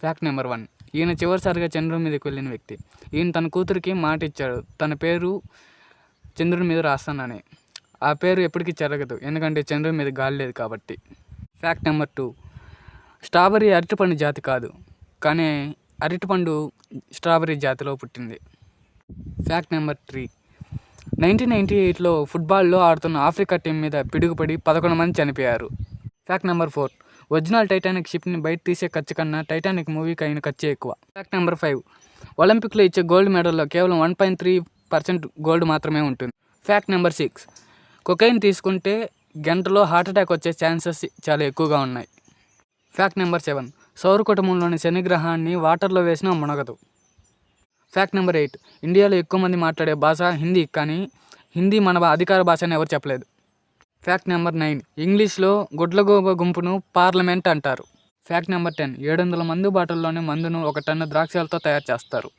Fact number 1. ఈయన చివరిసారిగా చంద్రుడి మీదకి వెళ్ళిన వ్యక్తి. ఈయన తన కూతురికి మాట ఇచ్చాడు, తన పేరు చంద్రుడి మీద రాస్తానని. ఆ పేరు ఎప్పటికీ చెరగదు, ఎందుకంటే చంద్రుడి మీద గాలి లేదు కాబట్టి. Fact number 2. స్ట్రాబెర్రీ అరటిపండు జాతి కాదు, కానీ అరటిపండు స్ట్రాబెర్రీ జాతిలో పుట్టింది. Fact number 3. 1998లో ఫుట్బాల్లో ఆడుతున్న ఆఫ్రికా టీం మీద పిడుగుపడి 11 మంది చనిపోయారు. Fact number 4. ఒరిజినల్ టైటానిక్ షిప్ని బయట తీసే ఖర్చు కన్నా టైటానిక్ మూవీకి అయిన ఖర్చు ఎక్కువ. Fact number 5. ఒలింపిక్లో ఇచ్చే గోల్డ్ మెడల్లో కేవలం 1.3% గోల్డ్ మాత్రమే ఉంటుంది. Fact number 6. కొకైన్ తీసుకుంటే గంటలో హార్ట్అటాక్ వచ్చే ఛాన్సెస్ చాలా ఎక్కువగా ఉన్నాయి. Fact number 7. సౌర కుటుంబంలోని శని గ్రహాన్ని వాటర్లో వేసినా మునగదు. Fact number 8. ఇండియాలో ఎక్కువ మంది మాట్లాడే భాష హిందీ, కానీ హిందీ మన అధికార భాష అని ఎవరు చెప్పలేదు. Fact number 9. ఇంగ్లీష్లో గుడ్లగూబ గుంపును పార్లమెంట్ అంటారు. Fact number 10. 700 మందు బాటిల్లోని మందును 1 టన్ను ద్రాక్షలతో తయారు చేస్తారు.